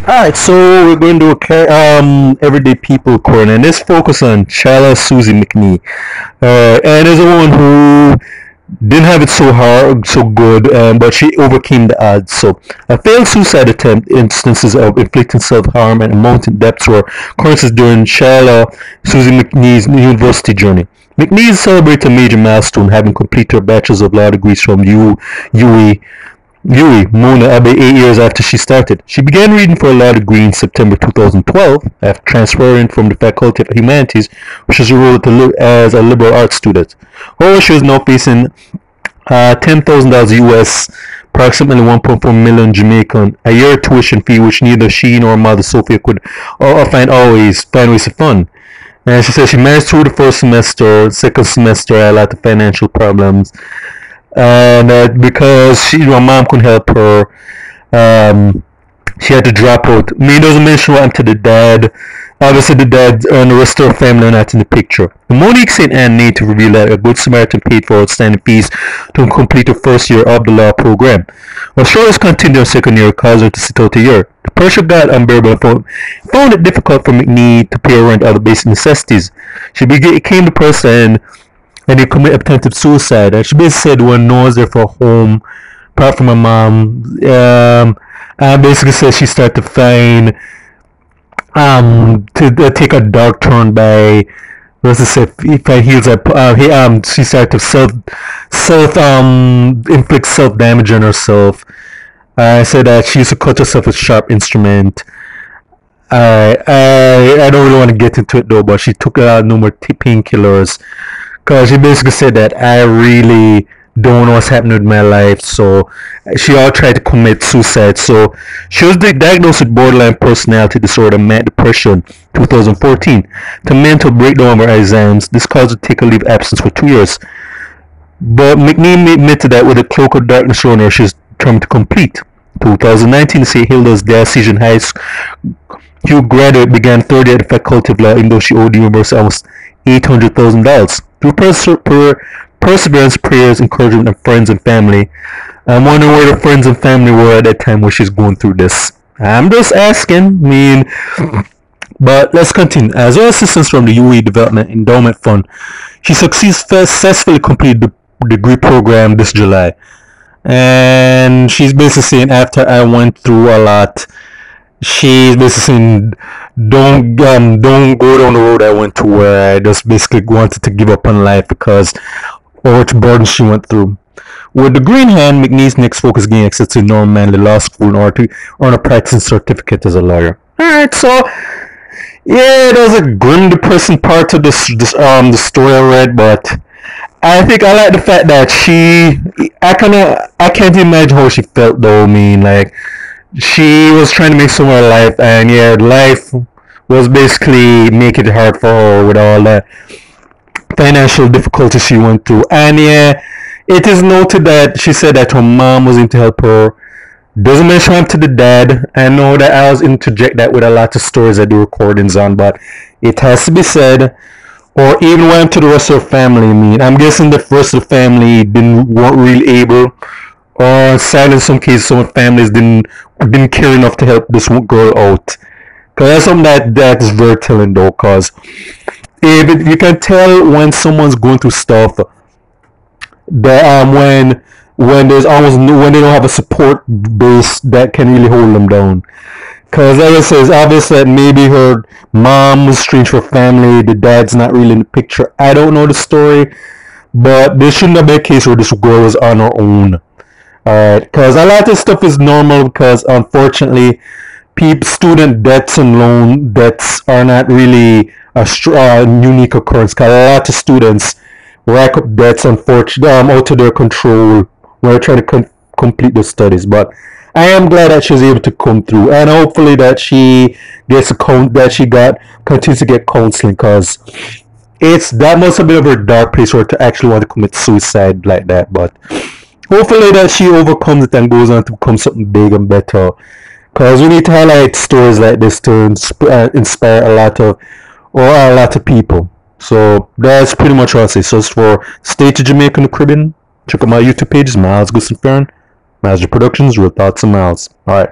Alright, so we're going to do a everyday people corner, and this focus on Chala Suzie McNee. And there's a woman who didn't have it so hard, so good, but she overcame the odds. So, a failed suicide attempt, instances of inflicting self-harm, and mounting debts were occurrences during Chala Suzie McNee's university journey. McNee celebrated a major milestone, having completed her Bachelor's of Law degrees from UE Mona about 8 years after she started. She began reading for a law degree in September 2012 after transferring from the Faculty of Humanities, which was enrolled as a liberal arts student. However, she was now facing $10,000 US, approximately 1.4 million Jamaican, a year tuition fee which neither she nor her mother Sophia could find ways to fund. And she said she managed through the first semester. Second semester, had a lot of financial problems. And because her mom couldn't help her, she had to drop out. Me doesn't mention what happened to the dad. Obviously, the dad and the rest of her family are not in the picture. The Monique St. Anne native revealed that a good Samaritan paid for outstanding fees to complete her first year of the law program. While struggles continued her second year, caused her to sit out a year. The pressure got unbearable and found it difficult for McNee to pay her rent and other basic necessities. She became depressed and he committed attempted suicide. And she basically said when no one's there for a home, apart from her mom. And basically said she started to find to take a dark turn by let's just say if I heals up she started to inflict self damage on herself. I said that she used to cut herself with a sharp instrument. I don't really want to get into it though, but she took numerous painkillers because she basically said that I really don't know what's happening with my life. So she all tried to commit suicide. So she was diagnosed with borderline personality disorder, manic depression, 2014. To mental breakdown of her exams, this caused her to take a leave of absence for 2 years. But McNee admitted that with a cloak of darkness around her, she was determined to complete. 2019, St. Hilda's Diocese High School graduate began third year at the Faculty of Law, even though she owed the university almost $800,000. Through perseverance, prayers, encouragement of friends and family. I'm wondering where the friends and family were at that time when she's going through this. I'm just asking. But let's continue. As well as assistance from the UE Development Endowment Fund, she successfully completed the degree program this July. And she's basically saying after I went through a lot, she's basically saying don't go down the road I went to where I just basically wanted to give up on life because of which burden she went through. With the green hand, McNee's next focus gained access to Norman Manley Law School in order to earn a practicing certificate as a lawyer. Alright, so yeah, there's a grim, depressing part to the story I read, but I think I like the fact that I can't imagine how she felt though. Like she was trying to make some of her life, and yeah, life was basically making it hard for her with all the financial difficulties she went through. And yeah, it is noted that she said that her mom was in to help her. Doesn't mention what happened to the dad. I know that I was interject that with a lot of stories I do recordings on, but it has to be said. Or even what happened to the rest of her family. I'm guessing the rest of the family weren't really able, or sadly in some cases some families didn't care enough to help this girl out. Because that's something that is very telling though, because if you can tell when someone's going through stuff that when there's almost when they don't have a support base that can really hold them down. Because like I said, it's obvious that maybe her mom was strange for family, the dad's not really in the picture. I don't know the story, but there shouldn't have been a case where this girl was on her own. Because a lot of this stuff is normal because unfortunately student debts and loan debts are not really a unique occurrence. Because a lot of students rack up debts unfortunately out of their control when they're trying to complete their studies. But I am glad that she was able to come through, and hopefully that she gets continues to get counseling, because that must have been a very dark place for her to actually want to commit suicide like that. But hopefully that she overcomes it and goes on to become something big and better, because we need to highlight stories like this to inspire a lot of people. So that's pretty much all I say. So for State of Jamaica and the Caribbean, check out my YouTube pages, Miles Gustin Farron, Master Productions, Real Thoughts and Miles. Alright.